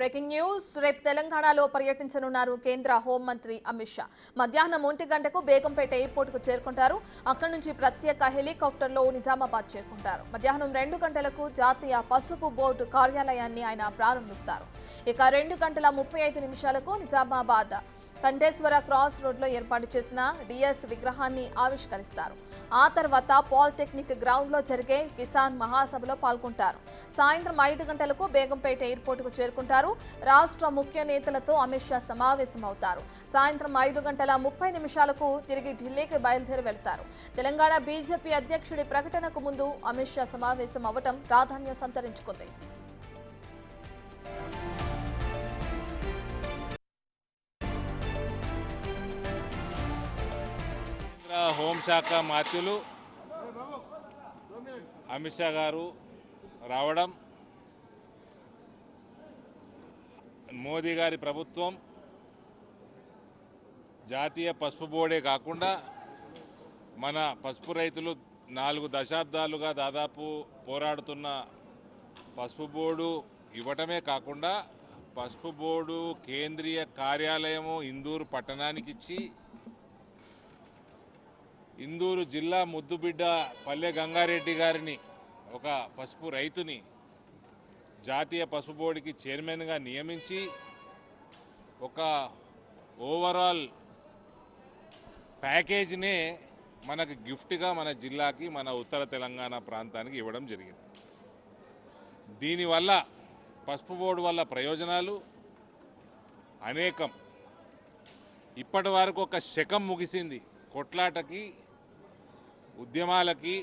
Breaking news రేపు తెలంగాణలో పర్యటించనున్నారు కేంద్ర హోంమంత్రి అమిత్ షా. మధ్యాహ్నం 1 గంటకు బేగంపేట ఎయిర్పోర్ట్ కు చేరుకుంటారు. అక్కడి నుంచి ప్రత్యేక హెలికాప్టర్లో నిజామాబాద్ చేరుకుంటారు. మధ్యాహ్నం 2 గంటలకు జాతీయ పసుపు బోర్డు కార్యాలయాన్ని ఆయన ప్రారంభిస్తారు. ఇక 2:35 నిజామాబాద్ కంఠేశ్వర క్రాస్ రోడ్లో ఏర్పాటు చేసిన డిఎస్ విగ్రహాన్ని ఆవిష్కరిస్తారు. ఆ తర్వాత పాలిటెక్నిక్ గ్రౌండ్లో జరిగే కిసాన్ మహాసభలో పాల్గొంటారు. సాయంత్రం 5 గంటలకు బేగంపేట ఎయిర్పోర్టుకు చేరుకుంటారు. రాష్ట్ర ముఖ్య నేతలతో అమిత్ షా సమావేశమవుతారు. సాయంత్రం 5:30 తిరిగి ఢిల్లీకి బయలుదేరి వెళ్తారు. తెలంగాణ బీజేపీ అధ్యక్షుడి ప్రకటనకు ముందు అమిత్ షా సమావేశం అవ్వడం ప్రాధాన్యం సంతరించుకుంది. హోంశాఖ మంత్రులు అమిత్ షా గారు రావడం, మోదీ గారి ప్రభుత్వం జాతీయ పసుపు బోర్డే కాకుండా మన పసుపు రైతులు 4 దశాబ్దాలుగా దాదాపు పోరాడుతున్న పసుపు బోర్డు ఇవ్వటమే కాకుండా పసుపు బోర్డు కేంద్రీయ కార్యాలయము ఇందూరు పట్టణానికి ఇచ్చి ఇందూరు జిల్లా ముద్దుబిడ్డ పల్లె గంగారెడ్డి గారిని, ఒక పసుపు రైతుని, జాతీయ పసుపు బోర్డుకి చైర్మన్గా నియమించి ఒక ఓవరాల్ ప్యాకేజీనే మనకు గిఫ్ట్గా మన జిల్లాకి, మన ఉత్తర తెలంగాణ ప్రాంతానికి ఇవ్వడం జరిగింది. దీనివల్ల పసుపు బోర్డు వల్ల ప్రయోజనాలు అనేకం. ఇప్పటి వరకు ఒక శకం ముగిసింది, కొట్లాటకి, ఉద్యమాలకి,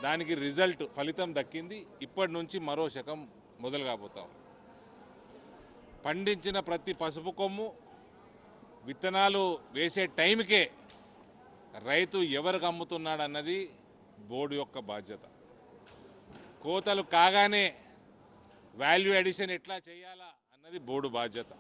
దానికి రిజల్ట్ ఫలితం దక్కింది. ఇప్పటి నుంచి మరో శకం మొదలు కాబోతాం. పండించిన ప్రతి పసుపు కొమ్ము విత్తనాలు వేసే టైంకే రైతు ఎవరికి అమ్ముతున్నాడన్నది బోర్డు యొక్క బాధ్యత. కోతలు కాగానే వాల్యూ అడిషన్ ఎట్లా చేయాలా అన్నది బోర్డు బాధ్యత.